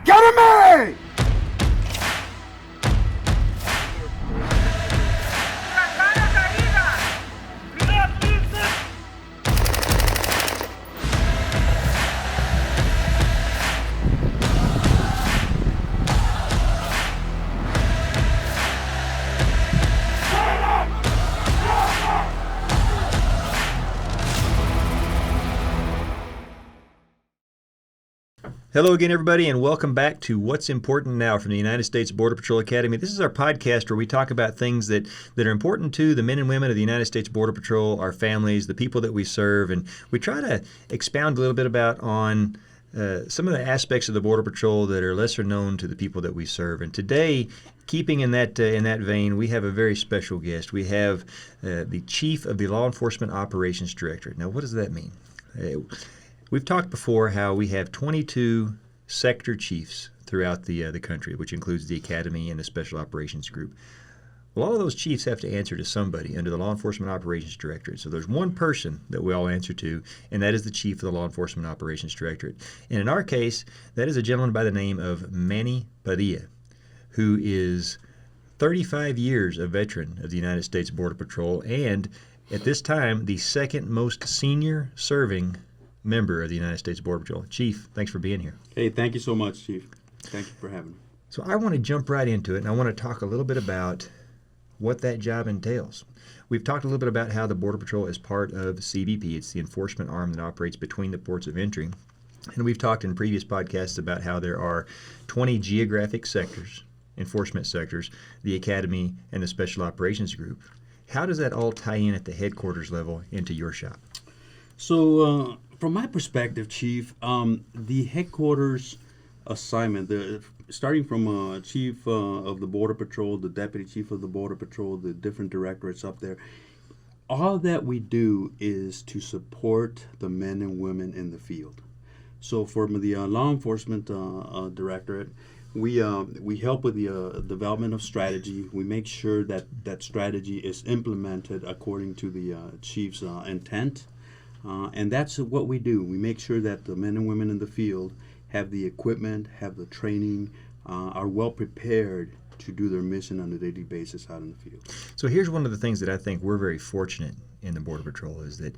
Academy! Hello again, everybody, and welcome back to What's Important Now from the United States Border Patrol Academy. This is our podcast where we talk about things that are important to the men and women of the United States Border Patrol, our families, the people that we serve, and we try to expound a little bit about on some of the aspects of the Border Patrol that are lesser known to the people that we serve. And today, keeping in that vein, we have a very special guest. We have the Chief of the Law Enforcement Operations Directorate. Now, what does that mean? We've talked before how we have 22 sector chiefs throughout the country, which includes the Academy and the Special Operations Group. Well, all of those chiefs have to answer to somebody under the Law Enforcement Operations Directorate. So there's one person that we all answer to, and that is the Chief of the Law Enforcement Operations Directorate. And in our case, that is a gentleman by the name of Manuel Padilla, who is 35 years a veteran of the United States Border Patrol, and at this time, the second most senior serving member of the United States Border Patrol. Chief, thanks for being here. Hey, thank you so much, Chief. Thank you for having me. So I want to jump right into it, and I want to talk a little bit about what that job entails. We've talked a little bit about how the Border Patrol is part of CBP. It's the enforcement arm that operates between the ports of entry. And we've talked in previous podcasts about how there are 20 geographic sectors, enforcement sectors, the Academy, and the Special Operations Group. How does that all tie in at the headquarters level into your shop? So, from my perspective, Chief, the headquarters assignment, starting from Chief of the Border Patrol, the Deputy Chief of the Border Patrol, the different directorates up there, all that we do is to support the men and women in the field. So for the Law Enforcement Directorate, we help with the development of strategy. We make sure that that strategy is implemented according to the Chief's intent. And that's what we do. We make sure that the men and women in the field have the equipment, have the training, are well prepared to do their mission on a daily basis out in the field. So here's one of the things that I think we're very fortunate in the Border Patrol is that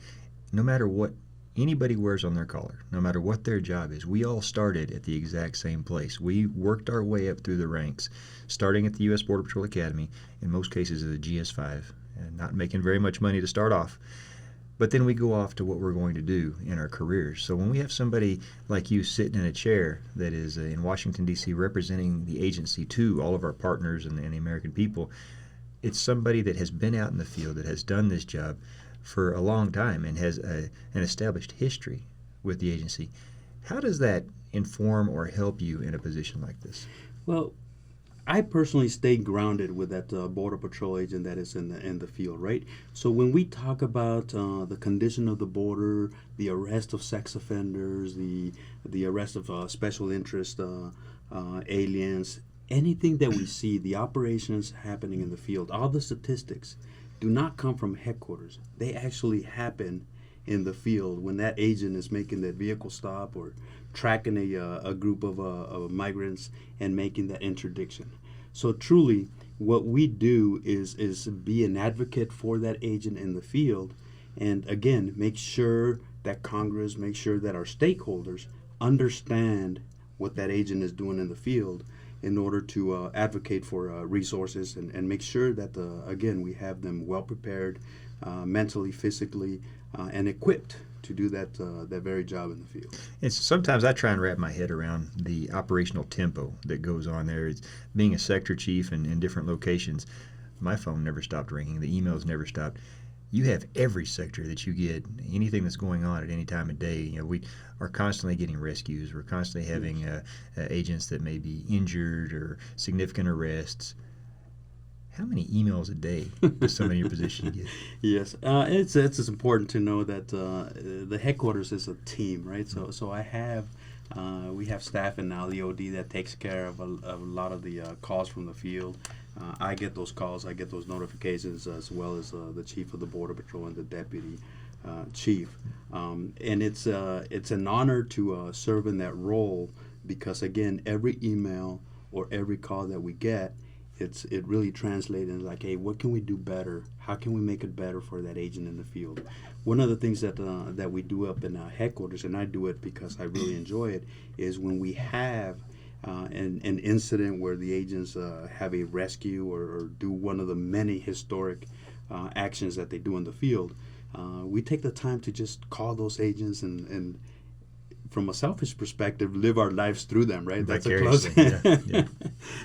no matter what anybody wears on their collar, no matter what their job is, we all started at the exact same place. We worked our way up through the ranks, starting at the U.S. Border Patrol Academy, in most cases as a GS-5, and not making very much money to start off. But then we go off to what we're going to do in our careers. So when we have somebody like you sitting in a chair that is in Washington, D.C., representing the agency to all of our partners and the American people, it's somebody that has been out in the field, that has done this job for a long time and has an established history with the agency. How does that inform or help you in a position like this? Well, I personally stay grounded with that Border Patrol agent that is in the field, right? So when we talk about the condition of the border, the arrest of sex offenders, the arrest of special interest aliens, anything that we see, the operations happening in the field, all the statistics do not come from headquarters. They actually happen in the field when that agent is making that vehicle stop or tracking a group of migrants and making that interdiction. So truly, what we do is be an advocate for that agent in the field, and again, make sure that Congress, make sure that our stakeholders understand what that agent is doing in the field in order to advocate for resources and make sure that, again, we have them well prepared mentally, physically, and equipped to do that very job in the field. And sometimes I try and wrap my head around the operational tempo that goes on there. It's being a sector chief in different locations. My phone never stopped ringing. The emails never stopped. You have every sector that you get, anything that's going on at any time of day. You know, we are constantly getting rescues. We're constantly having agents that may be injured or significant arrests. How many emails a day does somebody in your position get? Yes, it's important to know that the headquarters is a team, right? So I have we have staff in now the OD that takes care of a lot of the calls from the field. I get those calls, I get those notifications, as well as the chief of the Border Patrol and the deputy chief. And it's an honor to serve in that role, because again, every email or every call that we get, it really translates into like, hey, what can we do better? How can we make it better for that agent in the field? One of the things that we do up in headquarters, and I do it because I really enjoy it, is when we have an incident where the agents have a rescue or do one of the many historic actions that they do in the field, we take the time to just call those agents and from a selfish perspective, live our lives through them, right? That's a close. Yeah.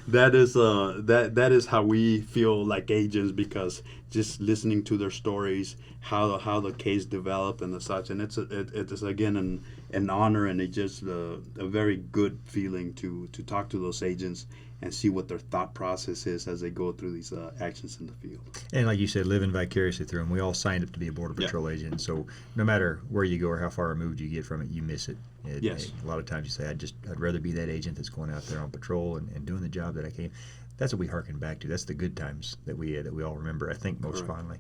That is how we feel like agents, because just listening to their stories, how the case developed and the such, and it is again an honor, and it's just a very good feeling to talk to those agents and see what their thought process is as they go through these actions in the field. And like you said, living vicariously through them. We all signed up to be a Border Patrol agent, so no matter where you go or how far removed you get from it, you miss it. Yes. A lot of times you say, I'd rather be that agent that's going out there on patrol and doing the job that I can. That's what we harken back to. That's the good times that we all remember, I think, most fondly.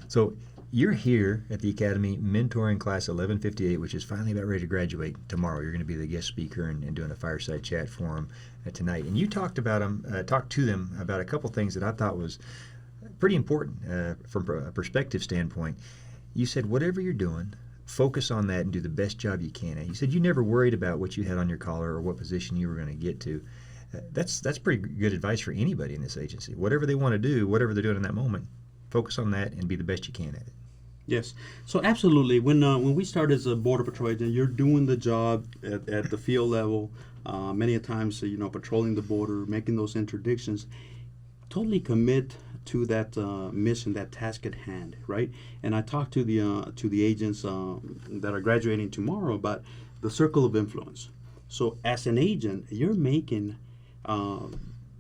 So you're here at the Academy mentoring class 1158, which is finally about ready to graduate tomorrow. You're going to be the guest speaker and doing a fireside chat for them tonight. And you talked to them about a couple things that I thought was pretty important from a perspective standpoint. You said, whatever you're doing, focus on that and do the best job you can. And you said you never worried about what you had on your collar or what position you were going to get to. That's pretty good advice for anybody in this agency. Whatever they want to do, whatever they're doing in that moment, focus on that and be the best you can at it. Yes. So absolutely. When we start as a Border Patrol agent, you're doing the job at the field level, many a times, patrolling the border, making those interdictions. Totally commit to that mission, that task at hand, right? And I talked to the agents that are graduating tomorrow about the circle of influence. So as an agent, you're making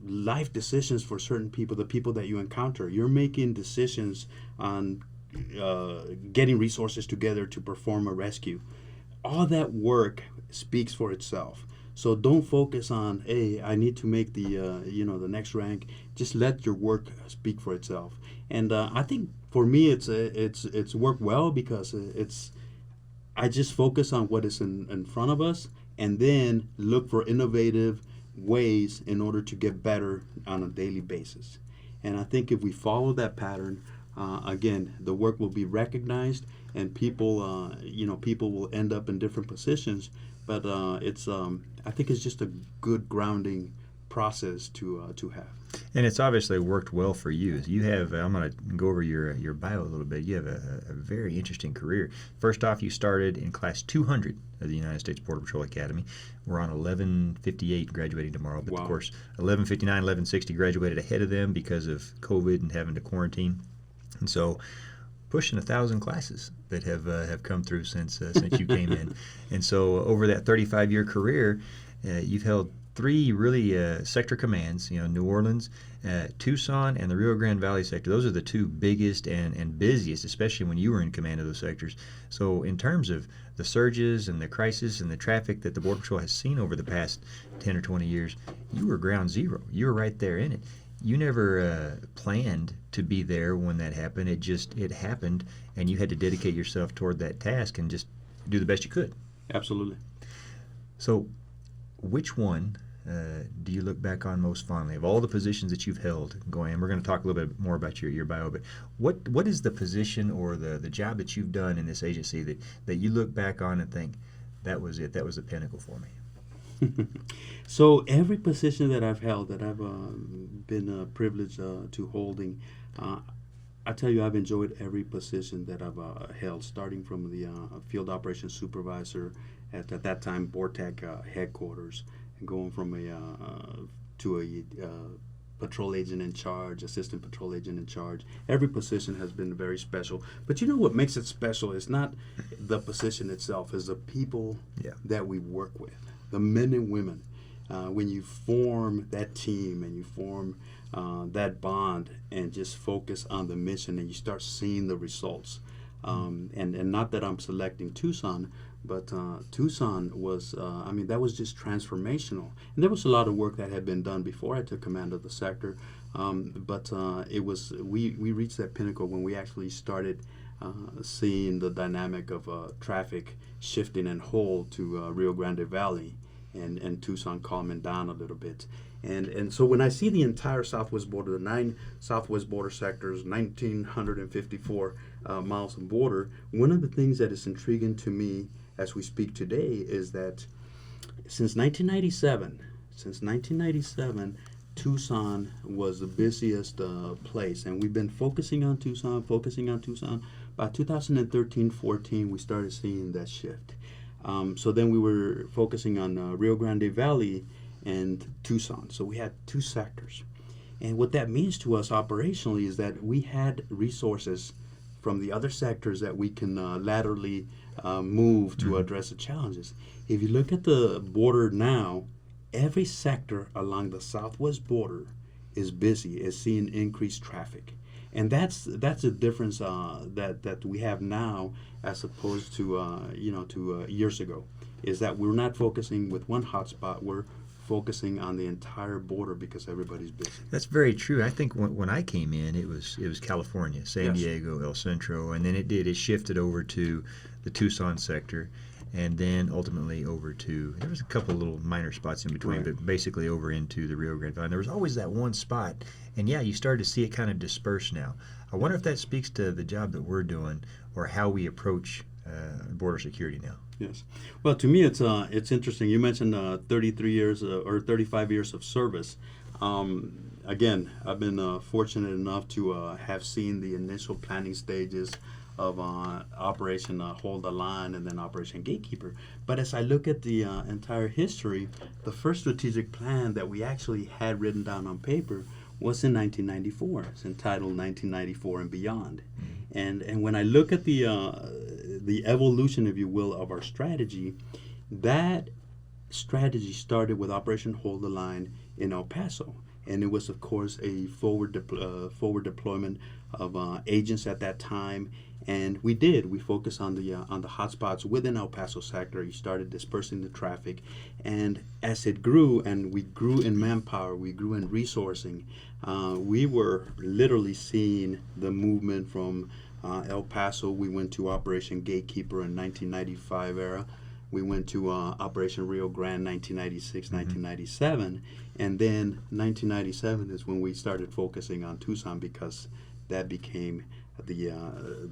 life decisions for certain people, the people that you encounter. You're making decisions on getting resources together to perform a rescue. All that work speaks for itself. So don't focus on, hey, I need to make the the next rank. Just let your work speak for itself. And I think for me, it's worked well, because I just focus on what is in front of us, and then look for innovative ways in order to get better on a daily basis. And I think if we follow that pattern, again, the work will be recognized, and people will end up in different positions. But I think it's just a good grounding process to have. And it's obviously worked well for you. You have, I'm going to go over your bio a little bit. You have a very interesting career. First off, you started in class 200 of the United States Border Patrol Academy. We're on 1158 graduating tomorrow. But of course, 1159, 1160 graduated ahead of them because of COVID and having to quarantine. And so pushing 1,000 classes that have come through since you came in. And so over that 35-year career, you've held 3 really sector commands, New Orleans, Tucson, and the Rio Grande Valley sector. Those are the 2 biggest and busiest, especially when you were in command of those sectors. So in terms of the surges and the crisis and the traffic that the Border Patrol has seen over the past 10 or 20 years, you were ground zero. You were right there in it. You never planned to be there when that happened. It happened, and you had to dedicate yourself toward that task and just do the best you could. Absolutely. So which one do you look back on most fondly of all the positions that you've held going? And we're going to talk a little bit more about your bio, but what is the position or the job that you've done in this agency that you look back on and think, that was it, that was the pinnacle for me? So every position that I've held, that I've been privileged to holding, I tell you, I've enjoyed every position that I've held, starting from the field operations supervisor at that time BORTAC headquarters, and going from to a patrol agent in charge, assistant patrol agent in charge. Every position has been very special. But you know what makes it special is not the position itself, is the people that we work with, the men and women. When you form that team and you form that bond and just focus on the mission, and you start seeing the results. And not that I'm selecting Tucson, but Tucson was, that was just transformational. And there was a lot of work that had been done before I took command of the sector. But we reached that pinnacle when we actually started seeing the dynamic of traffic shifting and whole to Rio Grande Valley. and Tucson calming down a little bit. And so when I see the entire southwest border, the 9 southwest border sectors, 1,954 miles of border, one of the things that is intriguing to me as we speak today is that since 1997, Tucson was the busiest place, and we've been focusing on Tucson. By 2013-14, we started seeing that shift. So then we were focusing on Rio Grande Valley and Tucson. So we had 2 sectors. And what that means to us operationally is that we had resources from the other sectors that we can laterally move to address the challenges. If you look at the border now, every sector along the southwest border is busy, is seeing increased traffic. And that's a difference that we have now as opposed to years ago, is that we're not focusing with one hotspot, we're focusing on the entire border because everybody's busy. That's very true. I think when I came in, it was California, San Yes. Diego, El Centro, and then it shifted over to the Tucson sector, and then ultimately over to, there was a couple of little minor spots in between, Right. but basically over into the Rio Grande Valley. And there was always that one spot, and yeah, you started to see it kind of disperse now. I wonder if that speaks to the job that we're doing or how we approach border security now. Yes. Well, to me, it's interesting. You mentioned 33 years or 35 years of service. Again, I've been fortunate enough to have seen the initial planning stages of Operation Hold the Line and then Operation Gatekeeper. But as I look at the entire history, the first strategic plan that we actually had written down on paper was in 1994. It's entitled 1994 and Beyond. And when I look at the evolution, if you will, of our strategy, that strategy started with Operation Hold the Line in El Paso. And it was, of course, a forward deployment of agents at that time. And we focused on the hotspots within El Paso sector. You started dispersing the traffic, and as it grew, and we grew in manpower, we grew in resourcing, we were literally seeing the movement from El Paso. We went to Operation Gatekeeper in 1995 era. We went to Operation Rio Grande 1996, 1997, and then 1997 is when we started focusing on Tucson because that became the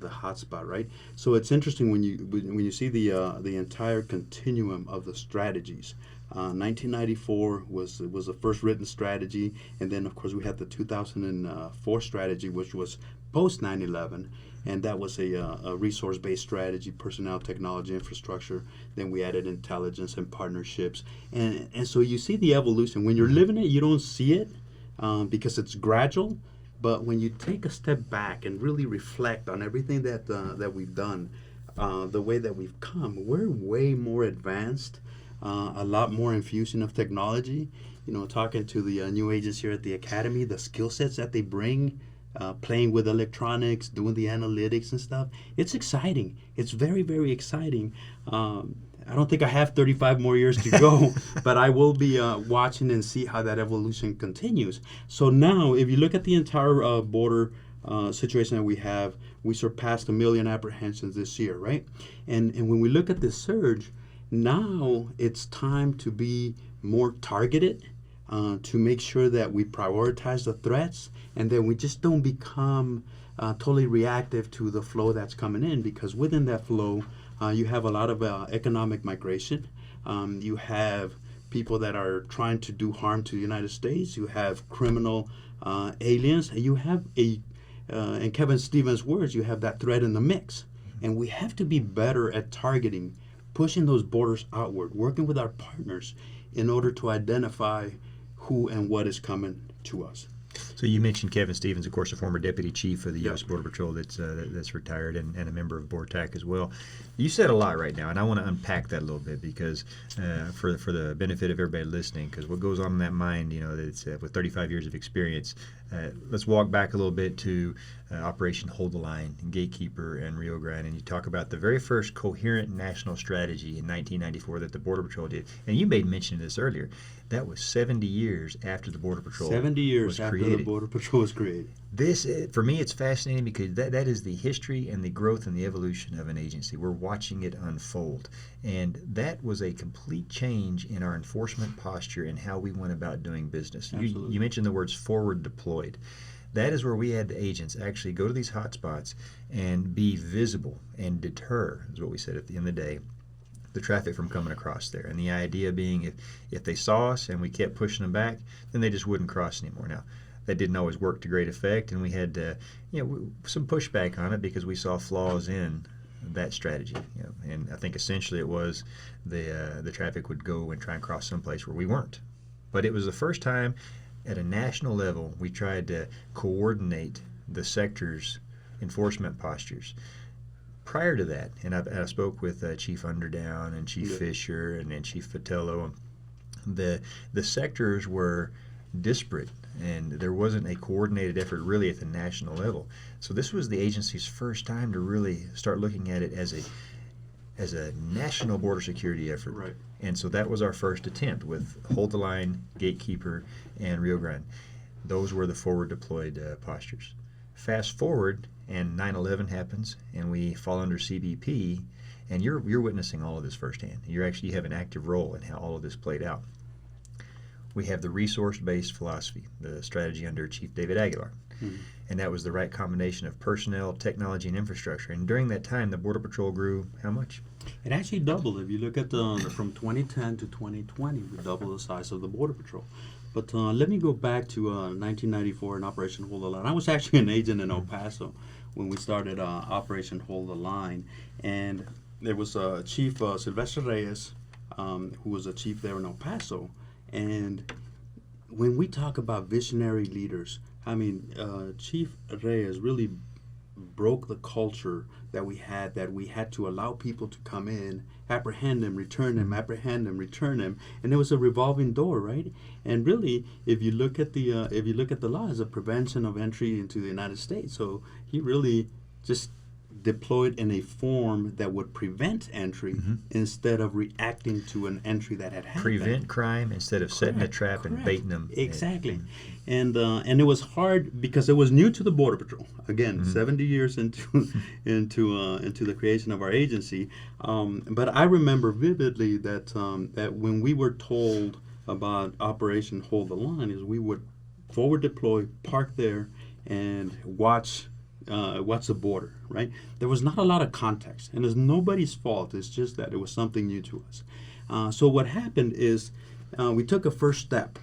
hotspot, right? So it's interesting when you see the entire continuum of the strategies. 1994 was the first written strategy, and then of course we had the 2004 strategy, which was post 9/11, and that was a resource-based strategy, personnel, technology, infrastructure. Then we added intelligence and partnerships, and so you see the evolution. When you're living it, you don't see it because it's gradual. But when you take a step back and really reflect on everything that we've done, the way that we've come, we're way more advanced, a lot more infusion of technology. Talking to the new agents here at the academy, the skill sets that they bring, playing with electronics, doing the analytics and stuff, it's exciting. It's very, very exciting. I don't think I have 35 more years to go, but I will be watching and see how that evolution continues. So now, if you look at the entire border situation that we have, we surpassed 1 million apprehensions this year, right? And when we look at this surge, now it's time to be more targeted, to make sure that we prioritize the threats, and then we just don't become totally reactive to the flow that's coming in, because within that flow, you have a lot of economic migration. You have people that are trying to do harm to the United States. You have criminal aliens. And you have in Kevin Stevens' words, you have that threat in the mix. And we have to be better at targeting, pushing those borders outward, working with our partners in order to identify who and what is coming to us. So you mentioned Kevin Stevens, of course, a former deputy chief of the U.S. Border Patrol that's retired and a member of BORTAC as well. You said a lot right now, and I want to unpack that a little bit because for the benefit of everybody listening, because what goes on in that mind, it's with 35 years of experience. Let's walk back a little bit to Operation Hold the Line, Gatekeeper, and Rio Grande, and you talk about the very first coherent national strategy in 1994 that the Border Patrol did. And you made mention of this earlier. That was 70 years after the Border Patrol 70 years was after created. the Border Patrol was created. This, for me, it's fascinating because that is the history and the growth and the evolution of an agency. We're watching it unfold. And that was a complete change in our enforcement posture and how we went about doing business. You mentioned the words forward deployed. That is where we had the agents actually go to these hot spots and be visible and deter, is what we said at the end of the day, the traffic from coming across there. And the idea being if they saw us and we kept pushing them back, then they just wouldn't cross anymore. Now, that didn't always work to great effect, and we had some pushback on it because we saw flaws in that strategy. And I think essentially it was the traffic would go and try and cross someplace where we weren't. But it was the first time at a national level we tried to coordinate the sector's enforcement postures. Prior to that, and I spoke with Chief Underdown and Chief Fisher and then Chief Vitello, the sectors were disparate and there wasn't a coordinated effort really at the national level. So this was the agency's first time to really start looking at it as a national border security effort. Right. And so that was our first attempt with Hold the Line, Gatekeeper, and Rio Grande. Those were the forward deployed postures. Fast forward, and 9/11 happens, and we fall under CBP, and you're witnessing all of this firsthand. You have an active role in how all of this played out. We have the resource-based philosophy, the strategy under Chief David Aguilar. Mm-hmm. And that was the right combination of personnel, technology, and infrastructure. And during that time, the Border Patrol grew how much? It actually doubled. If you look at from 2010 to 2020, we doubled the size of the Border Patrol. But let me go back to 1994 in Operation Hold the Line. I was actually an agent in El Paso when we started Operation Hold the Line. And there was Chief Sylvester Reyes, who was a chief there in El Paso. And when we talk about visionary leaders, I mean, Chief Reyes really broke the culture that we had to allow people to come in, apprehend them, return them, apprehend them, return them, and it was a revolving door, right? And really, if you look at the law, it's a prevention of entry into the United States. So he really just deployed in a form that would prevent entry instead of reacting to an entry that had happened. Prevent crime instead of setting a trap and baiting them. Exactly. And it was hard because it was new to the Border Patrol. Again, 70 years into the creation of our agency. But I remember vividly that when we were told about Operation Hold the Line, is we would forward deploy, park there, and watch the border, right? There was not a lot of context, and it's nobody's fault. It's just that it was something new to us. So what happened is we took a first step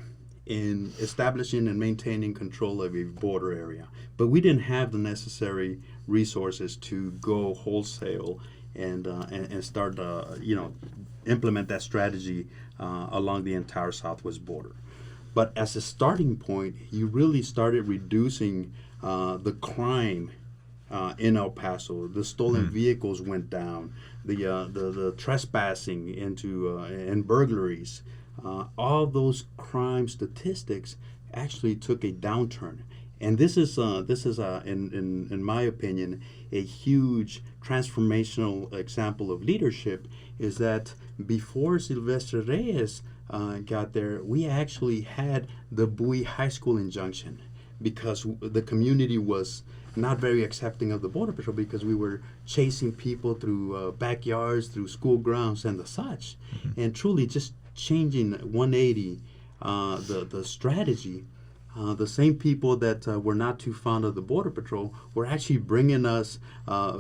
in establishing and maintaining control of a border area, but we didn't have the necessary resources to go wholesale and start implement that strategy along the entire southwest border. But as a starting point, you really started reducing the crime in El Paso. The stolen vehicles went down. The trespassing and burglaries. All those crime statistics actually took a downturn. And this is in my opinion, a huge transformational example of leadership. Is that before Sylvester Reyes got there, we actually had the Bowie High School injunction, because the community was not very accepting of the Border Patrol because we were chasing people through backyards, through school grounds, and the such. And truly just changing 180 the strategy. The same people that were not too fond of the Border Patrol were actually bringing us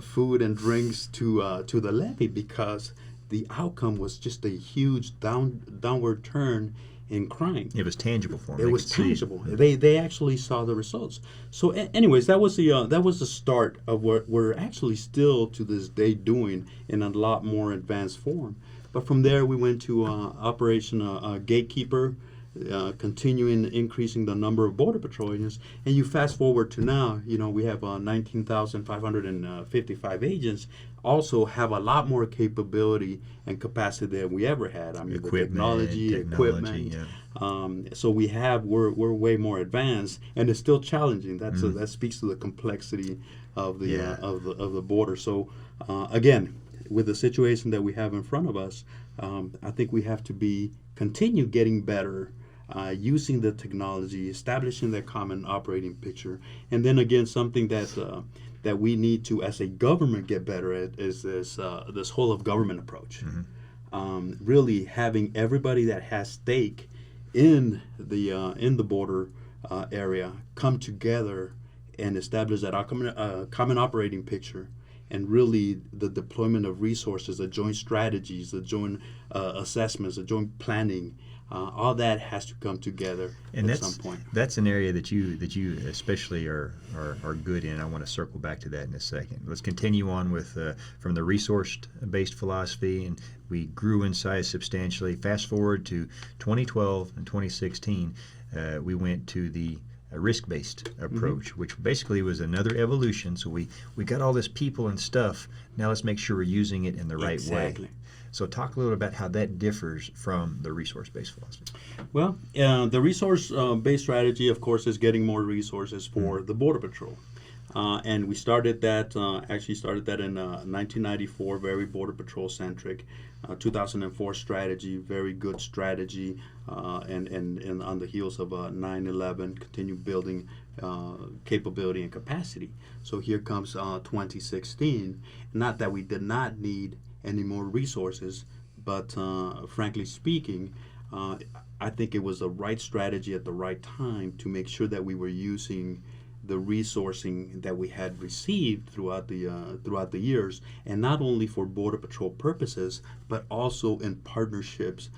food and drinks to the levee, because the outcome was just a huge downward turn in crime. It was tangible for them. It was tangible. They actually saw the results. So, anyways, that was the start of what we're actually still to this day doing in a lot more advanced form. But from there, we went to Operation Gatekeeper, continuing increasing the number of Border Patrol agents. And you fast forward to now, we have 19,555 agents, also have a lot more capability and capacity than we ever had. I mean, the technology, equipment. Yeah. So we're way more advanced, and it's still challenging. That speaks to the complexity of the border. So again, with the situation that we have in front of us, I think we have to continue getting better, using the technology, establishing that common operating picture, and then again, something that we need to, as a government, get better at is this whole of government approach. Really having everybody that has stake in the border area come together and establish that common operating picture, and really the deployment of resources, the joint strategies, the joint assessments, the joint planning. All that has to come together at some point. That's an area that you especially are good in. I want to circle back to that in a second. Let's continue on with from the resource-based philosophy, and we grew in size substantially. Fast forward to 2012 and 2016, we went to the risk-based approach, which basically was another evolution. So we got all this people and stuff. Now let's make sure we're using it in the right way. So talk a little about how that differs from the resource-based philosophy. Well, the resource-based strategy, of course, is getting more resources for the Border Patrol. And we started that in 1994, very Border Patrol centric. 2004 strategy, very good strategy, and on the heels of 9/11, continue building capability and capacity. So here comes 2016. Not that we did not need any more resources, but frankly speaking, I think it was the right strategy at the right time to make sure that we were using the resourcing that we had received throughout the years, and not only for Border Patrol purposes, but also in partnerships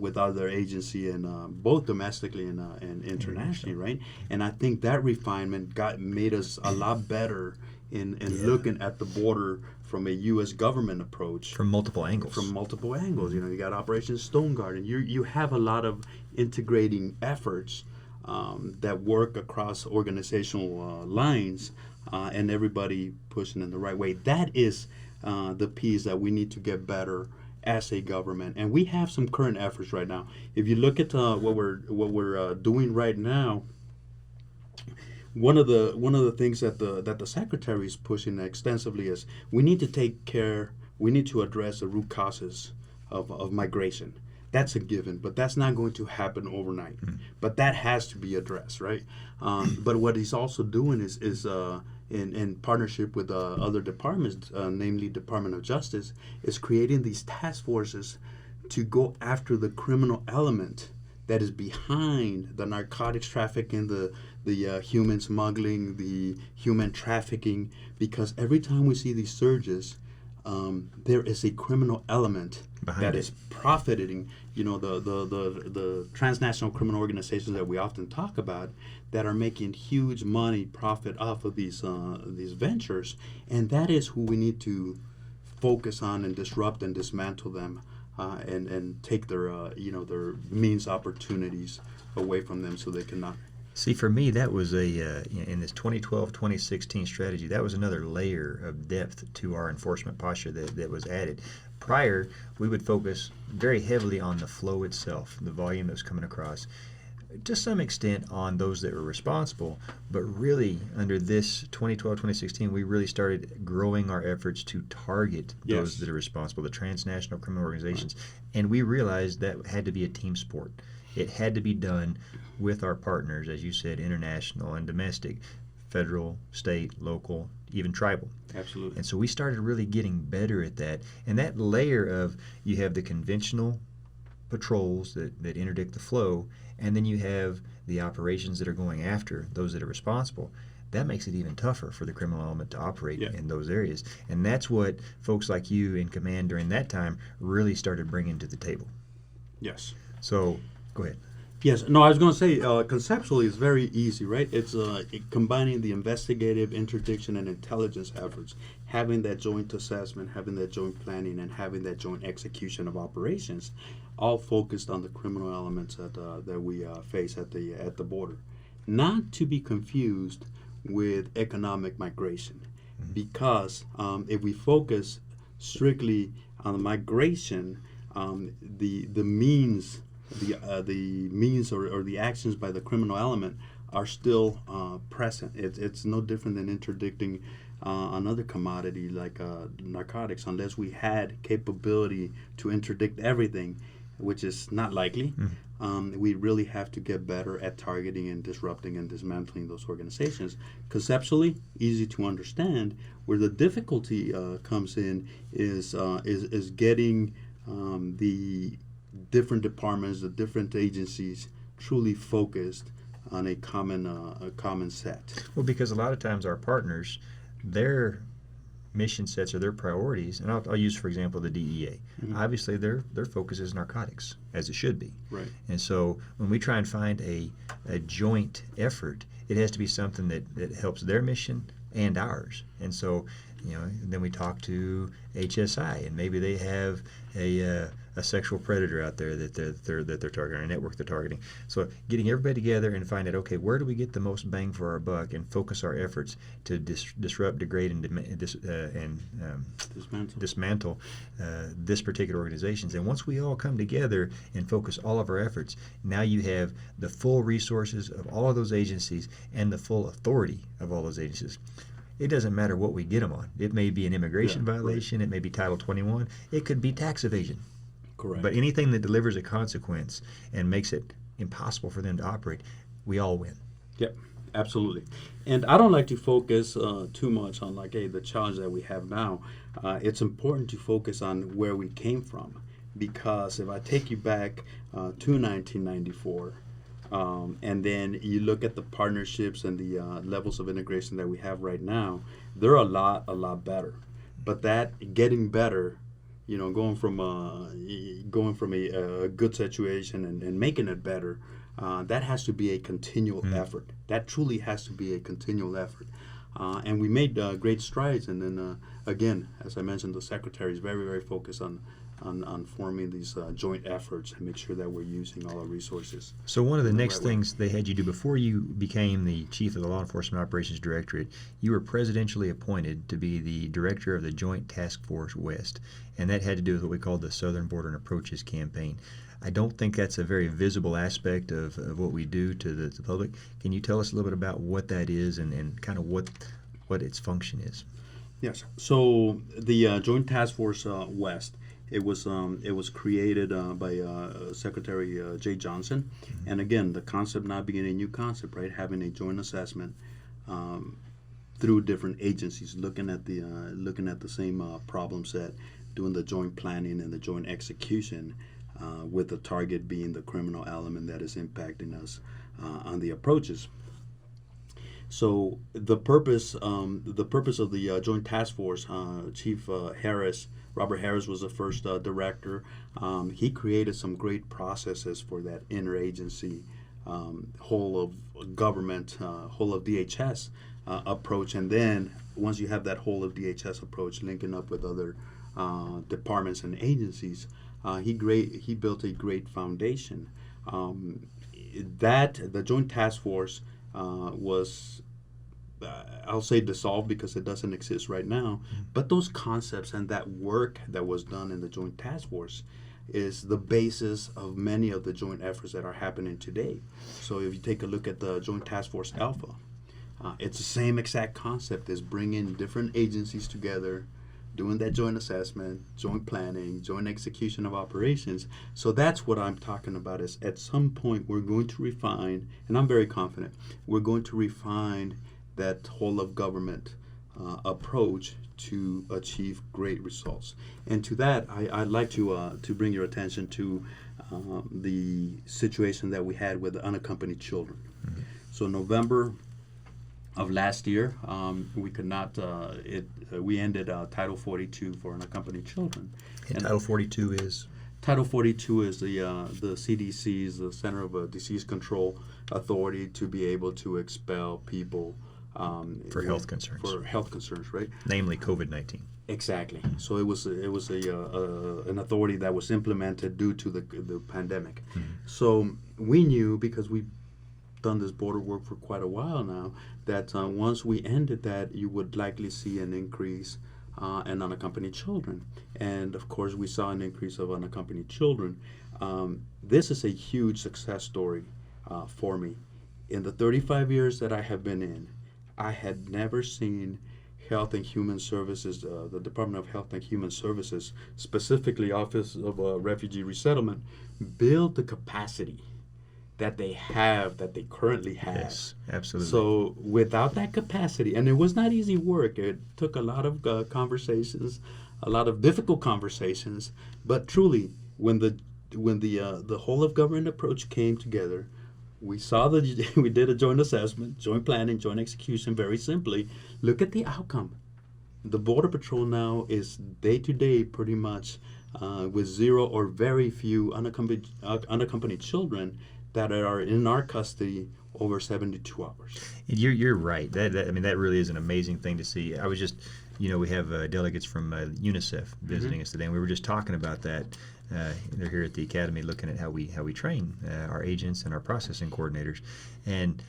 with other agency, and both domestically and internationally, right? And I think that refinement made us a lot better in looking at the border from a U.S. government approach. From multiple angles. You got Operation Stone Guard, and you have a lot of integrating efforts that work across organizational lines, and everybody pushing in the right way. That is the piece that we need to get better as a government, and we have some current efforts right now. If you look at what we're doing right now, one of the things that the secretary is pushing extensively is we need to address the root causes of migration. That's a given, but that's not going to happen overnight. But that has to be addressed, right? But what he's also doing is in partnership with other departments, namely Department of Justice, is creating these task forces to go after the criminal element that is behind the narcotics trafficking, the human smuggling, the human trafficking, because every time we see these surges, there is a criminal element that is profiting. The transnational criminal organizations that we often talk about that are making huge profit off of these ventures, and that is who we need to focus on and disrupt and dismantle them, and take their means opportunities away from them so they cannot. See, for me, that was in this 2012-2016 strategy, that was another layer of depth to our enforcement posture that was added. Prior, we would focus very heavily on the flow itself, the volume that was coming across, to some extent on those that were responsible, but really under this 2012-2016, we really started growing our efforts to target those that are responsible, the transnational criminal organizations, and we realized that had to be a team sport. It had to be done with our partners, as you said, international and domestic, federal, state, local, even tribal. Absolutely. And so we started really getting better at that. And that layer of, you have the conventional patrols that interdict the flow, and then you have the operations that are going after those that are responsible. That makes it even tougher for the criminal element to operate in those areas. And that's what folks like you in command during that time really started bringing to the table. Yes. So, go ahead. Yes. No, I was going to say, conceptually, it's very easy, right? It's combining the investigative, interdiction, and intelligence efforts, having that joint assessment, having that joint planning, and having that joint execution of operations. all focused on the criminal elements that we face at the border. Not to be confused with economic migration, because if we focus strictly on the migration, the means, the means or the actions by the criminal element are still present. It's no different than interdicting another commodity like narcotics, unless we had capability to interdict everything, which is not likely. We really have to get better at targeting and disrupting and dismantling those organizations. Conceptually, easy to understand. Where the difficulty comes in is getting the different departments, the different agencies, truly focused on a common set. Well, because a lot of times our partners, their mission sets or their priorities, and I'll use, for example, the DEA. Obviously, their focus is narcotics, as it should be. Right. And so when we try and find a joint effort, it has to be something that helps their mission and ours. And so, then we talk to HSI, and maybe they have a sexual predator out there that they're targeting, a network they're targeting. So getting everybody together and find out, okay, where do we get the most bang for our buck, and focus our efforts to disrupt, degrade, and dismantle this particular organizations. And once we all come together and focus all of our efforts, now you have the full resources of all of those agencies and the full authority of all those agencies. It doesn't matter what we get them on. It may be an immigration violation. Right. It may be Title 21. It could be tax evasion. Correct. But anything that delivers a consequence and makes it impossible for them to operate, we all win. Yep, absolutely. And I don't like to focus too much on the challenge that we have now. It's important to focus on where we came from, because if I take you back to 1994, and then you look at the partnerships and the levels of integration that we have right now, they're a lot better. But that getting better, going from a good situation and making it better, that has to be a continual effort. That truly has to be a continual effort. And we made great strides. And then again, as I mentioned, the secretary is very, very focused on forming these joint efforts and make sure that we're using all our resources. So one of the next things they had you do before you became the chief of the Law Enforcement Operations Directorate, you were presidentially appointed to be the director of the Joint Task Force West, and that had to do with what we call the Southern Border and Approaches Campaign. I don't think that's a very visible aspect of what we do to the public. Can you tell us a little bit about what that is and kind of what its function is? Yes. So the Joint Task Force West, it was created by Secretary Jay Johnson, and again, the concept not being a new concept, right? Having a joint assessment through different agencies, looking at the same problem set, doing the joint planning and the joint execution, with the target being the criminal element that is impacting us on the approaches. So the purpose of the Joint Task Force, Chief Robert Harris was the first director. He created some great processes for that interagency, whole of government, whole of DHS approach. And then once you have that whole of DHS approach, linking up with other departments and agencies, he built a great foundation. The Joint Task Force was, I'll say, dissolved because it doesn't exist right now. But those concepts and that work that was done in the Joint Task Force is the basis of many of the joint efforts that are happening today. So if you take a look at the Joint Task Force Alpha, it's the same exact concept as bringing different agencies together, doing that joint assessment, joint planning, joint execution of operations. So that's what I'm talking about, is at some point we're going to refine, and I'm very confident, we're going to refine that whole of government approach to achieve great results. And to that, I'd like to bring your attention to the situation that we had with unaccompanied children. Mm-hmm. So November of last year, we could not. We ended Title 42 for unaccompanied children. And Title 42 is? Title 42 is the CDC's, the Center of Disease Control Authority, to be able to expel people For health concerns. For health concerns, right? Namely COVID-19. Exactly. So it was an authority that was implemented due to the pandemic. So we knew, because we've done this border work for quite a while now, that once we ended that, you would likely see an increase in unaccompanied children. And of course, we saw an increase of unaccompanied children. This is a huge success story for me. In the 35 years that I have been in, I had never seen Health and Human Services, the Department of Health and Human Services, specifically Office of Refugee Resettlement, build the capacity that they currently have. Yes, absolutely. So without that capacity, and it was not easy work. It took a lot of conversations, a lot of difficult conversations. But truly, when the whole of government approach came together, we did a joint assessment, joint planning, joint execution. Very simply, look at the outcome. The Border Patrol now is day to day, pretty much, with zero or very few unaccompanied children that are in our custody over 72 hours. You're right. That really is an amazing thing to see. I was just, we have delegates from UNICEF visiting us today, and we were just talking about that. They're here at the academy looking at how we train our agents and our processing coordinators, and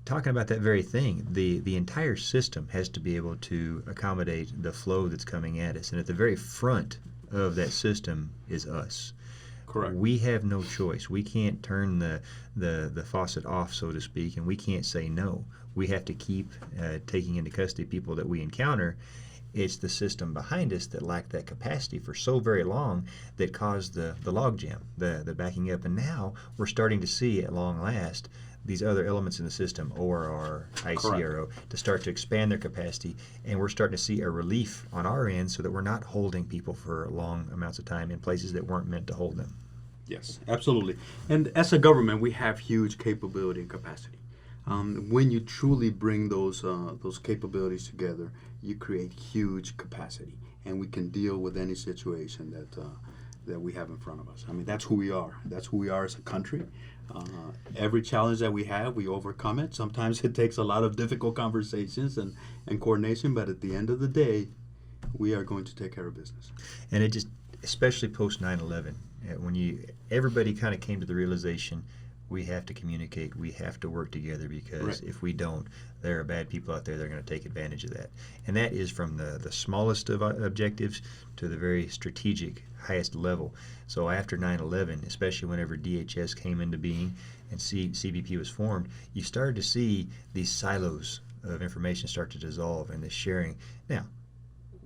talking about that very thing. The entire system has to be able to accommodate the flow that's coming at us, and at the very front of that system is us. Correct. We have no choice. We can't turn the faucet off, so to speak, and we can't say no. We have to keep taking into custody people that we encounter. It's the system behind us that lacked that capacity for so very long that caused the logjam, the backing up. And now we're starting to see, at long last, these other elements in the system, ORR, ICRO, to start to expand their capacity. And we're starting to see a relief on our end so that we're not holding people for long amounts of time in places that weren't meant to hold them. Yes, absolutely. And as a government, we have huge capability and capacity. When you truly bring those capabilities together, you create huge capacity, and we can deal with any situation that we have in front of us. I mean, that's who we are. That's who we are as a country. Every challenge that we have, we overcome it. Sometimes it takes a lot of difficult conversations and coordination, but at the end of the day, we are going to take care of business. And it just, especially post 9/11, when everybody kind of came to the realization, we have to communicate, we have to work together, because if we don't, there are bad people out there that are going to take advantage of that. And that is from the smallest of objectives to the very strategic, highest level. So after 9/11, especially whenever DHS came into being and CBP was formed, you started to see these silos of information start to dissolve and the sharing. Now,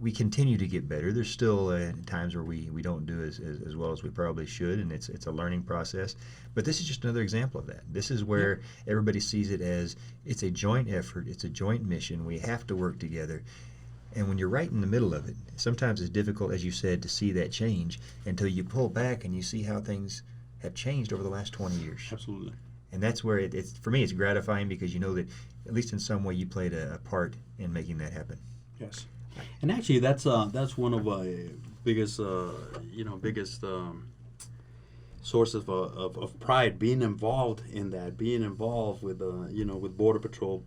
we continue to get better. There's still times where we don't do as well as we probably should, and it's a learning process. But this is just another example of that. This is where everybody sees it as it's a joint effort, it's a joint mission. We have to work together. And when you're right in the middle of it, sometimes it's difficult, as you said, to see that change until you pull back and you see how things have changed over the last 20 years. Absolutely. And that's where it's for me, it's gratifying, because you know that at least in some way you played a part in making that happen. Yes. And actually, that's one of my biggest source of pride, being involved in that, being involved with with Border Patrol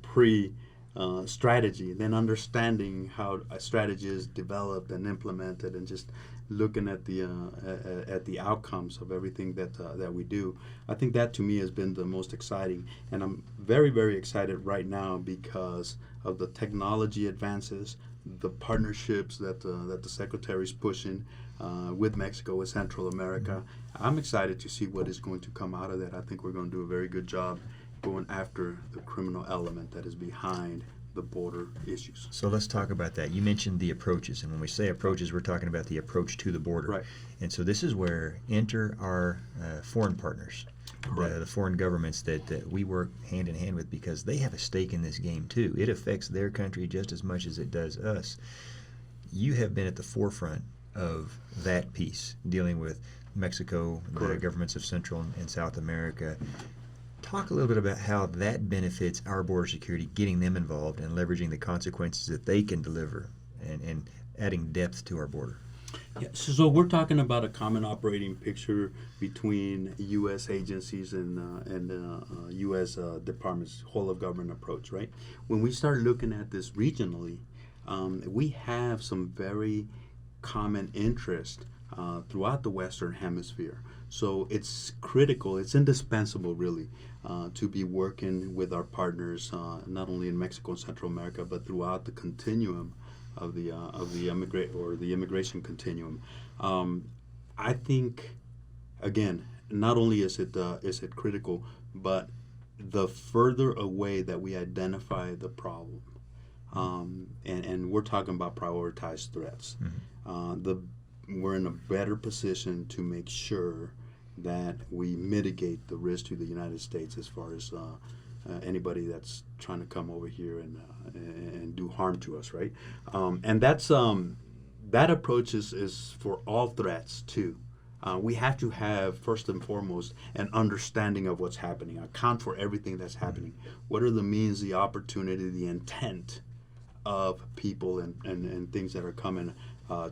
strategy, then understanding how a strategy is developed and implemented, and just looking at the outcomes of everything that we do. I think that to me has been the most exciting, and I'm very, very excited right now because of the technology advances, the partnerships that the Secretary is pushing with Mexico, with Central America. I'm excited to see what is going to come out of that. I think we're going to do a very good job going after the criminal element that is behind the border issues. So let's talk about that. You mentioned the approaches, and when we say approaches, we're talking about the approach to the border. Right. And so this is where enter our foreign partners, the foreign governments that we work hand in hand with, because they have a stake in this game too. It affects their country just as much as it does us. You have been at the forefront of that piece, dealing with Mexico, the governments of Central and South America. Talk a little bit about how that benefits our border security, getting them involved and leveraging the consequences that they can deliver, and adding depth to our border. Yeah, so we're talking about a common operating picture between U.S. agencies and U.S. departments, whole of government approach, right? When we start looking at this regionally, we have some very common interest throughout the Western Hemisphere. So it's critical, it's indispensable, really, to be working with our partners, not only in Mexico and Central America, but throughout the continuum of the immigration continuum. I think, again, not only is it critical, but the further away that we identify the problem, and we're talking about prioritized threats, we're in a better position to make sure that we mitigate the risk to the United States as far as anybody that's trying to come over here and do harm to us, right? And that approach is for all threats too. We have to have, first and foremost, an understanding of what's happening, account for everything that's happening. What are the means, the opportunity, the intent of people and things that are coming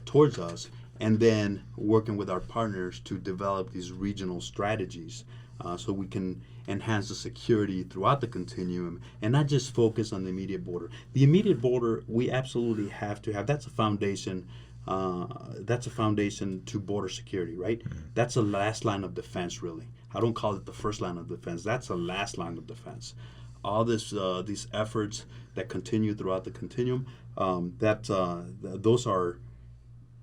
towards us, and then working with our partners to develop these regional strategies so we can enhance the security throughout the continuum and not just focus on the immediate border. The immediate border, we absolutely have to have. That's a foundation. That's a foundation to border security, right? That's the last line of defense, really. I don't call it the first line of defense. That's the last line of defense. All these efforts that continue throughout the continuum, those are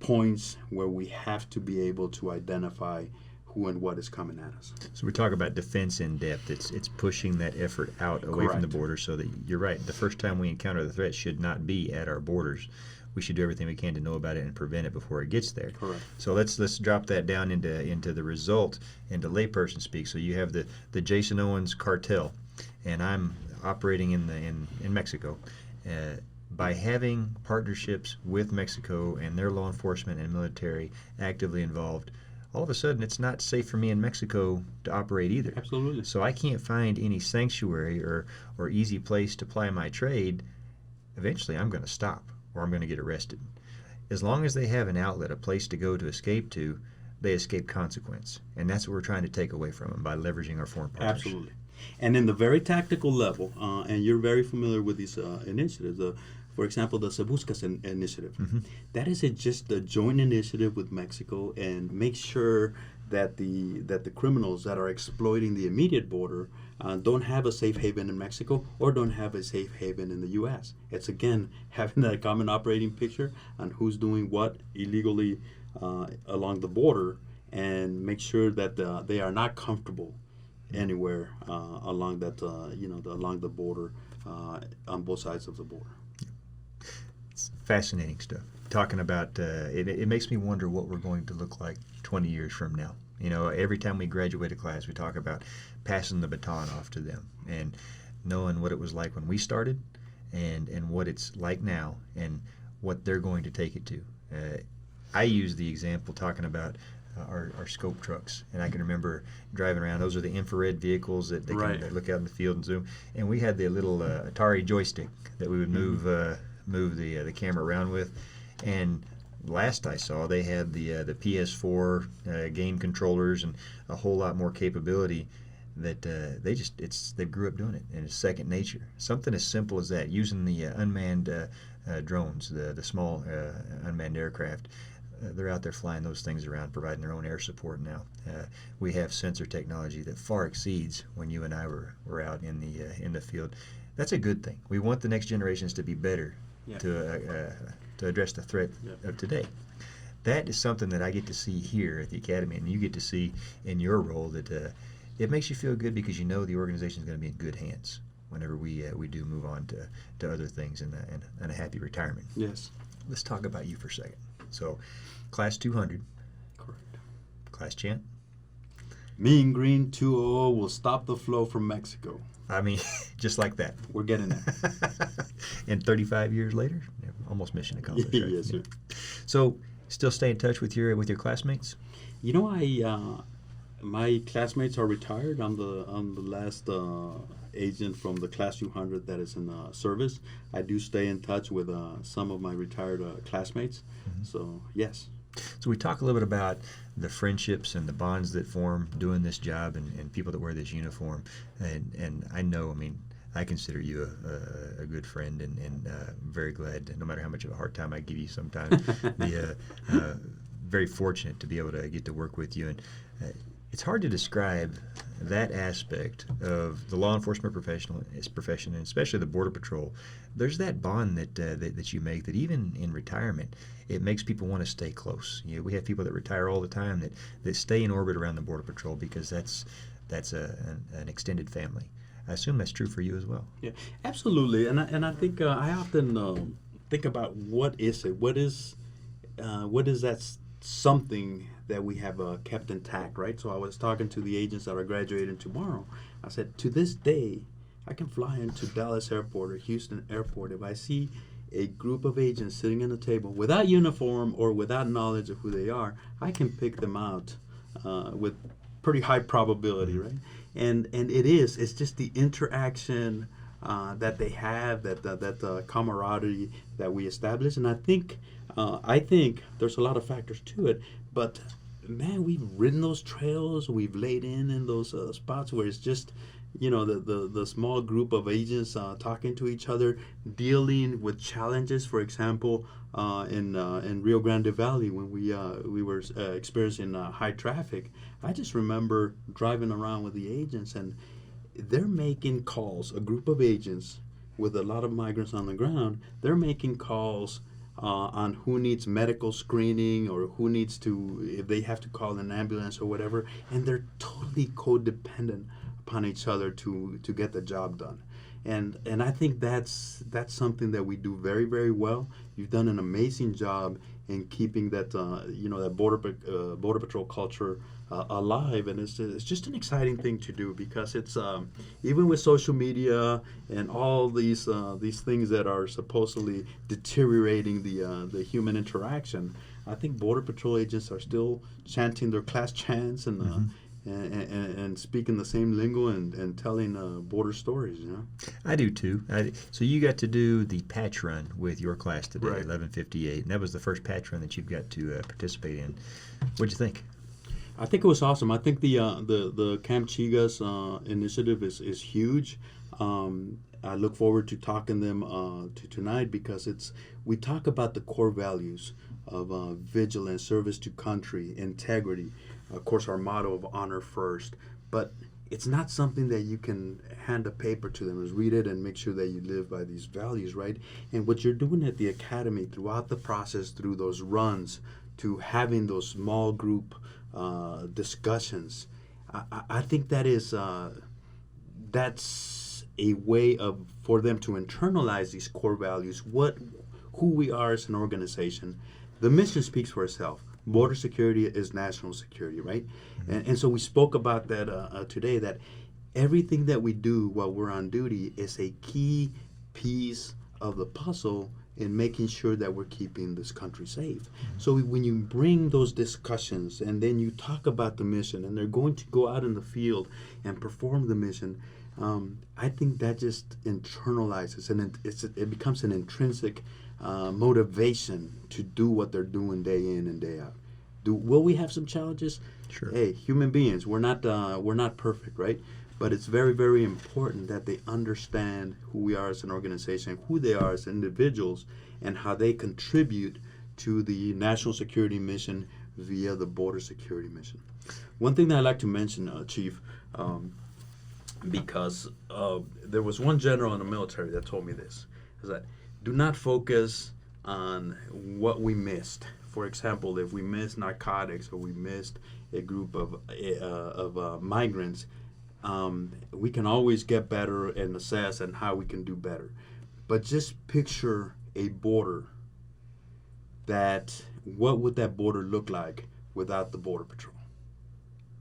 points where we have to be able to identify who and what is coming at us. So we talk about defense in depth. It's pushing that effort out away from the border, so that you're right. The first time we encounter the threat should not be at our borders. We should do everything we can to know about it and prevent it before it gets there. Correct. So let's drop that down into the result, into layperson speak. So you have the Jason Owens cartel, and I'm operating in Mexico. By having partnerships with Mexico and their law enforcement and military actively involved, all of a sudden it's not safe for me in Mexico to operate either. Absolutely. So I can't find any sanctuary or easy place to ply my trade. Eventually I'm going to stop or I'm going to get arrested. As long as they have an outlet, a place to go to escape to, they escape consequence. And that's what we're trying to take away from them by leveraging our foreign partners. Absolutely. And in the very tactical level, and you're very familiar with these initiatives, for example, the Se Buscas initiative. That is just a joint initiative with Mexico, and make sure that the criminals that are exploiting the immediate border don't have a safe haven in Mexico or don't have a safe haven in the U.S. It's, again, having that common operating picture on who's doing what illegally along the border, and make sure that they are not comfortable anywhere along that along the border on both sides of the border. It's fascinating stuff. Talking about it makes me wonder what we're going to look like 20 years from now. You know, every time we graduate a class, we talk about passing the baton off to them and knowing what it was like when we started, and what it's like now, and what they're going to take it to. I use the example talking about our scope trucks, and I can remember driving around. Those are the infrared vehicles that they can look out in the field and zoom. And we had the little Atari joystick that we would move the camera around with. And last I saw, they had the PS4 game controllers and a whole lot more capability that they grew up doing it, and it's second nature. Something as simple as that, using the unmanned drones, the small unmanned aircraft. They're out there flying those things around, providing their own air support now. We have sensor technology that far exceeds when you and I were out in the field. That's a good thing. We want the next generations to be better to address the threat of today. That is something that I get to see here at the Academy, and you get to see in your role, that it makes you feel good because you know the organization is going to be in good hands whenever we do move on to other things and a happy retirement. Yes. Let's talk about you for a second. So, Class 200. Correct. Class champ. Mean Green 200 will stop the flow from Mexico. I mean, just like that. We're getting there. And 35 years later, almost mission accomplished. Right? Yes, sir. So, still stay in touch with your classmates? You know, my classmates are retired. I'm the last agent from the Class 200 that is in service. I do stay in touch with some of my retired classmates. So, yes. So we talk a little bit about the friendships and the bonds that form doing this job and people that wear this uniform. And I know, I mean, I consider you a good friend and very glad, no matter how much of a hard time I give you sometimes, very fortunate to be able to get to work with you. And it's hard to describe that aspect of the law enforcement profession, and especially the Border Patrol. There's that bond that you make that even in retirement, it makes people want to stay close. You know, we have people that retire all the time that stay in orbit around the Border Patrol because that's an extended family. I assume that's true for you as well. Yeah, absolutely. And I think I often think about what is it? What is that something that we have kept intact, right? So I was talking to the agents that are graduating tomorrow. I said, to this day, I can fly into Dallas Airport or Houston Airport. If I see a group of agents sitting at a table without uniform or without knowledge of who they are, I can pick them out with pretty high probability, right? And it's just the interaction that they have, that camaraderie that we establish. And I think there's a lot of factors to it, but man, we've ridden those trails, we've laid in those spots where it's just, the small group of agents talking to each other, dealing with challenges. For example, in Rio Grande Valley, when we were experiencing high traffic, I just remember driving around with the agents, and they're making calls. A group of agents with a lot of migrants on the ground, they're making calls on who needs medical screening or who needs to, if they have to call an ambulance or whatever, and they're totally codependent upon each other to get the job done. And I think that's something that we do very, very well. You've done an amazing job in keeping that that border patrol culture alive, and it's just an exciting thing to do, because it's even with social media and all these things that are supposedly deteriorating the human interaction. I think border patrol agents are still chanting their class chants and speaking the same lingo and telling border stories. I do too. So you got to do the patch run with your class today, Right. 1158, and that was the first patch run that you've got to participate in. What'd you think? I think it was awesome. I think the Camp Chigas initiative is huge. I look forward to talking them to tonight, because we talk about the core values of vigilance, service to country, integrity. Of course, our motto of honor first. But it's not something that you can hand a paper to them, is read it and make sure that you live by these values, right? And what you're doing at the academy throughout the process, through those runs, to having those small group discussions, I think that's a way for them to internalize these core values, who we are as an organization. The mission speaks for itself. Border security is national security, right? And so we spoke about that today, that everything that we do while we're on duty is a key piece of the puzzle in making sure that we're keeping this country safe. So when you bring those discussions and then you talk about the mission, and they're going to go out in the field and perform the mission, I think that just internalizes, and it becomes an intrinsic motivation to do what they're doing day in and day out. Will we have some challenges? Sure. Hey, human beings, we're not perfect, right? But it's very, very important that they understand who we are as an organization, who they are as individuals, and how they contribute to the national security mission via the border security mission. One thing that I'd like to mention, Chief, because there was one general in the military that told me this, is that do not focus on what we missed. For example, if we missed narcotics or we missed a group of migrants, we can always get better and assess and how we can do better. But just picture a border what would that border look like without the Border Patrol?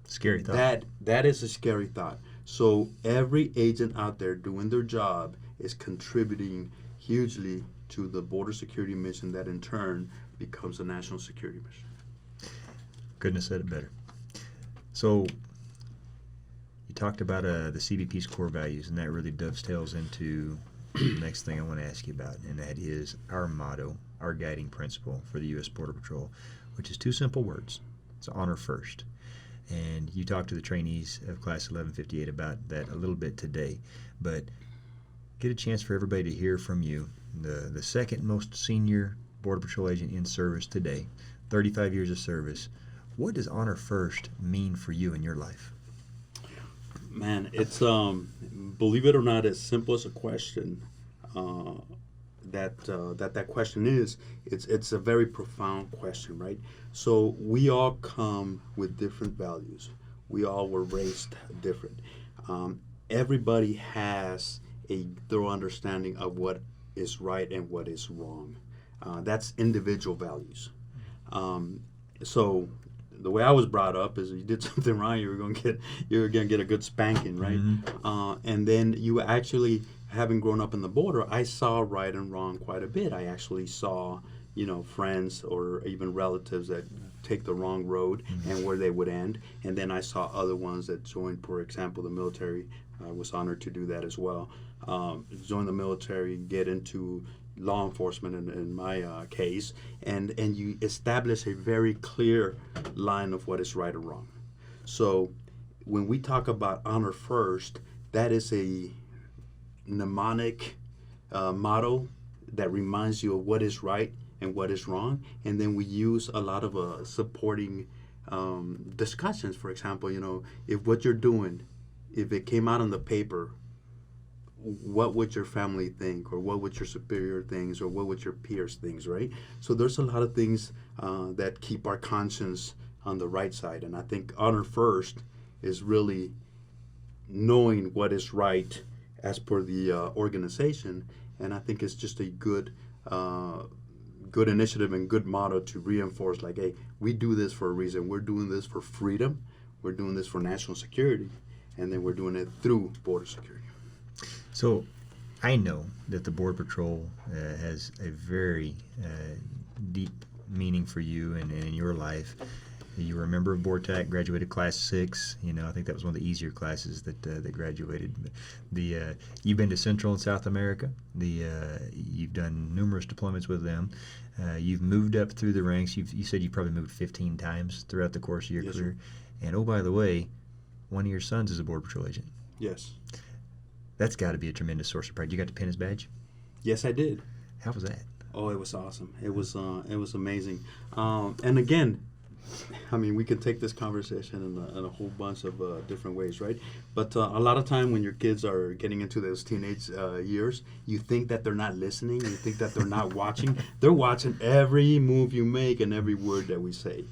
Scary thought. That is a scary thought. So every agent out there doing their job is contributing hugely to the border security mission, that in turn becomes a national security mission. Couldn't have said it better. So you talked about the CBP's core values, and that really dovetails into the next thing I want to ask you about, and that is our motto, our guiding principle for the U.S. Border Patrol. which is two simple words. It's honor first. And you talked to the trainees of Class 1158 about that a little bit today. But get a chance for everybody to hear from you, the second most senior Border Patrol agent in service today, 35 years of service. What does honor first mean for you in your life? Man, it's believe it or not, as simple as a question that question is. It's a very profound question, right? So we all come with different values. We all were raised different. Everybody has a thorough understanding of what is right and what is wrong. That's individual values. So the way I was brought up is, you did something wrong, you're gonna get a good spanking, right? Mm-hmm. And then you actually, having grown up in the border, I saw right and wrong quite a bit. I actually saw, friends or even relatives that take the wrong road and where they would end. And then I saw other ones that joined, for example, the military. I was honored to do that as well. Join the military, get into law enforcement in my case, and you establish a very clear line of what is right or wrong. So when we talk about honor first, that is a mnemonic motto that reminds you of what is right and what is wrong. And then we use a lot of supporting discussions. For example, if what you're doing, if it came out on the paper, what would your family think, or what would your superior think, or what would your peers think, right? So there's a lot of things that keep our conscience on the right side. And I think honor first is really knowing what is right as per the organization. And I think it's just a good initiative and good motto to reinforce, like, hey, we do this for a reason. We're doing this for freedom. We're doing this for national security. And then we're doing it through border security. So I know that the Border Patrol has a very deep meaning for you and in your life. You were a member of BORTAC, graduated Class 6. I think that was one of the easier classes that graduated. You've been to Central and South America. You've done numerous deployments with them. You've moved up through the ranks. You said you probably moved 15 times throughout the course of your career. Sir. And, oh, by the way, one of your sons is a Border Patrol agent. Yes. That's got to be a tremendous source of pride. You got to pin his badge? Yes, I did. How was that? Oh, it was awesome. It was amazing. And again, I mean, we can take this conversation in a whole bunch of different ways, right? But a lot of time when your kids are getting into those teenage years, you think that they're not listening. You think that they're not watching. They're watching every move you make and every word that we say.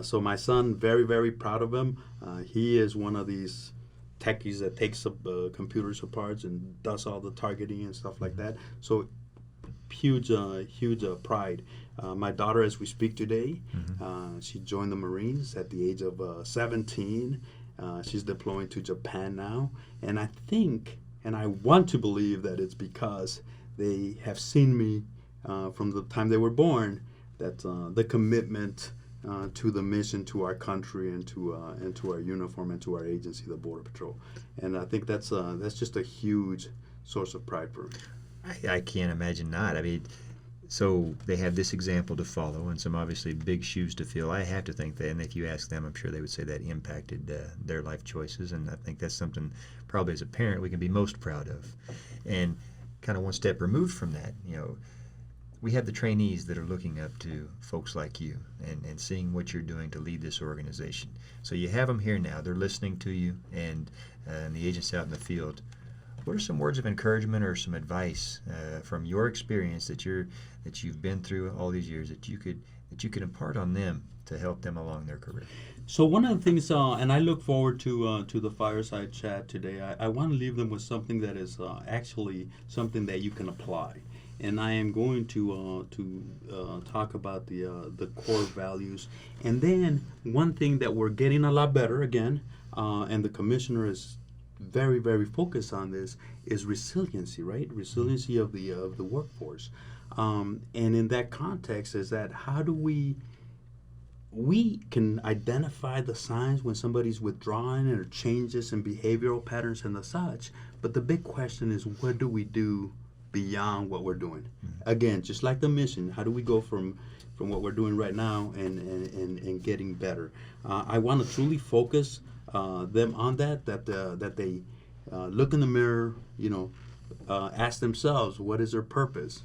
So my son, very, very proud of him. He is one of these techies that takes computers apart and does all the targeting and stuff like that. So huge pride. My daughter, as we speak today, she joined the Marines at the age of 17. She's deploying to Japan now. And I think, and I want to believe that it's because they have seen me from the time they were born, that the commitment to the mission, to our country, and to our uniform, and to our agency, the Border Patrol. And I think that's just a huge source of pride for me. I can't imagine not. I mean, so they have this example to follow and some obviously big shoes to fill. I have to think that, and if you ask them, I'm sure they would say that impacted their life choices. And I think that's something probably as a parent we can be most proud of. And kind of one step removed from that, we have the trainees that are looking up to folks like you and seeing what you're doing to lead this organization. So you have them here now. They're listening to you and the agents out in the field. What are some words of encouragement or some advice from your experience that you've been through all these years that you could impart on them to help them along their career? So one of the things, and I look forward to the fireside chat today. I want to leave them with something that is actually something that you can apply. And I am going to talk about the core values. And then one thing that we're getting a lot better again, and the commissioner is very, very focused on this, is resiliency, right? Resiliency of the workforce. And in that context is that how do we can identify the signs when somebody's withdrawing or changes in behavioral patterns and the such. But the big question is, what do we do beyond what we're doing. Again, just like the mission, how do we go from what we're doing right now and getting better? I want to truly focus them on that they look in the mirror, ask themselves what is their purpose,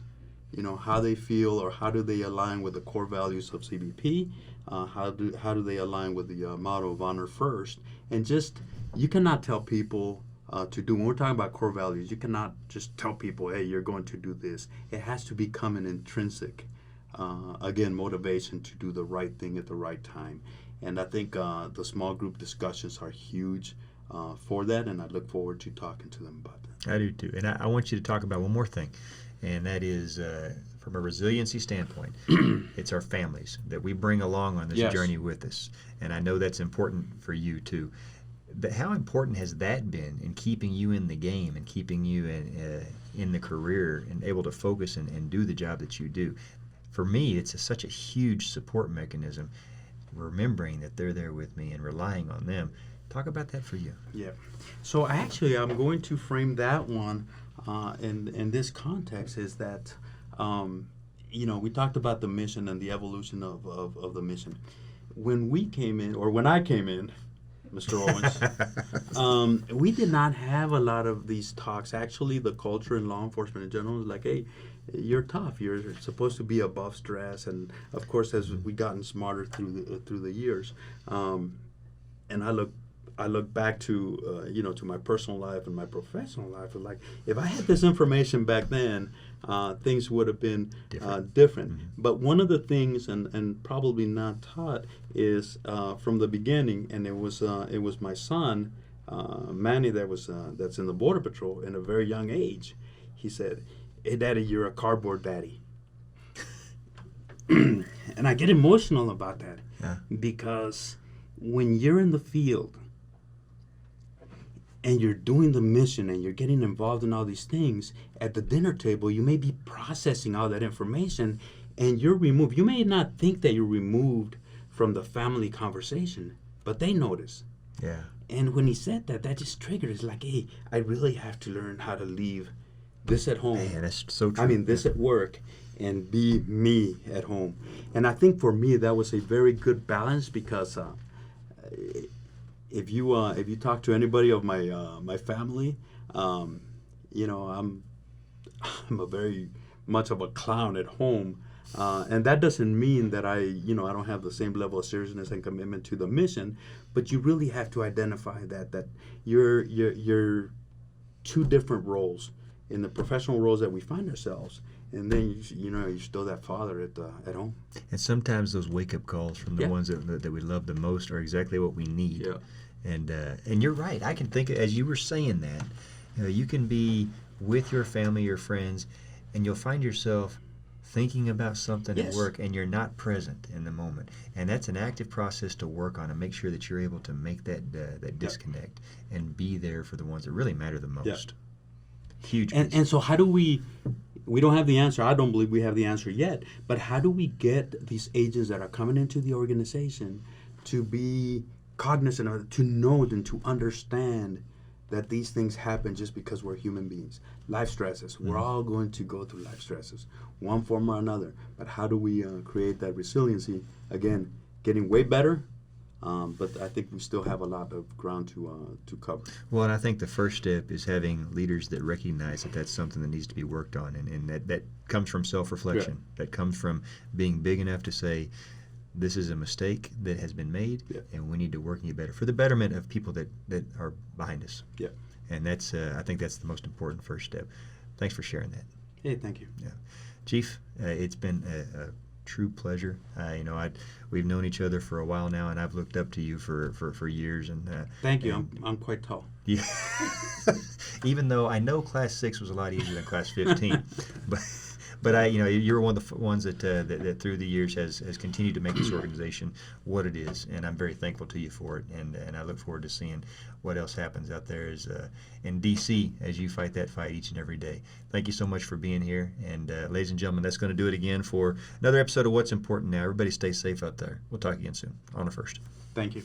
how they feel or how do they align with the core values of CBP, how do they align with the motto of honor first, and just you cannot tell people to do. When we're talking about core values, you cannot just tell people, hey, you're going to do this. It has to become an intrinsic, again, motivation to do the right thing at the right time. And I think the small group discussions are huge for that, and I look forward to talking to them about that. I do too. And I want you to talk about one more thing, and that is from a resiliency standpoint, it's our families that we bring along on this Yes. journey with us. And I know that's important for you too. But how important has that been in keeping you in the game and keeping you in the career and able to focus and do the job that you do? For me, it's such a huge support mechanism, remembering that they're there with me and relying on them. Talk about that for you. Yeah. So actually, I'm going to frame that one in this context is that, we talked about the mission and the evolution of the mission. When we came in, or when I came in, Mr. Owens, we did not have a lot of these talks. Actually, the culture in law enforcement in general is like, hey, you're tough. You're supposed to be above stress. And of course, as we've gotten smarter through the years, and I look back to to my personal life and my professional life. And like, if I had this information back then, things would have been different. Mm-hmm. But one of the things, and probably not taught, is from the beginning, and it was my son, Manny, that's in the Border Patrol in a very young age. He said, "Hey, Daddy, you're a cardboard daddy." And I get emotional about that because when you're in the field and you're doing the mission and you're getting involved in all these things, at the dinner table, you may be processing all that information and you're removed. You may not think that you're removed from the family conversation, but they notice. Yeah. And when he said that just triggered. It's like, hey, I really have to learn how to leave this at home. Man, that's so true. I mean, this at work and be me at home. And I think for me, that was a very good balance because if you talk to anybody of my family, I'm a very much of a clown at home, and that doesn't mean that I don't have the same level of seriousness and commitment to the mission. But you really have to identify that you're two different roles in the professional roles that we find ourselves. And then you're still that father at home. And sometimes those wake-up calls from the ones that we love the most are exactly what we need. Yeah. And you're right. I can think, as you were saying that, you can be with your family, your friends, and you'll find yourself thinking about something at work, and you're not present in the moment. And that's an active process to work on and make sure that you're able to make that disconnect and be there for the ones that really matter the most. Yeah. Huge. And so how do we don't have the answer. I don't believe we have the answer yet. But how do we get these agents that are coming into the organization to be cognizant of it, to know and to understand that these things happen just because we're human beings? Life stresses. We're all going to go through life stresses, one form or another. But how do we create that resiliency? Again, getting way better. But I think we still have a lot of ground to cover. Well, and I think the first step is having leaders that recognize that that's something that needs to be worked on, and that comes from self-reflection. That comes from being big enough to say, this is a mistake that has been made, and we need to work and get better for the betterment of people that are behind us. Yeah. And that's I think that's the most important first step. Thanks for sharing that. Hey, thank you. Yeah, Chief, it's been a true pleasure. We've known each other for a while now, and I've looked up to you for years. And thank you. I'm quite tall. Yeah. Even though I know Class 6 was a lot easier than Class 15, but you're one of the ones that through the years has continued to make this organization what it is, and I'm very thankful to you for it. And I look forward to seeing what else happens out there in D.C. as you fight that fight each and every day. Thank you so much for being here. And ladies and gentlemen, that's going to do it again for another episode of What's Important Now. Everybody stay safe out there. We'll talk again soon. On the first. Thank you.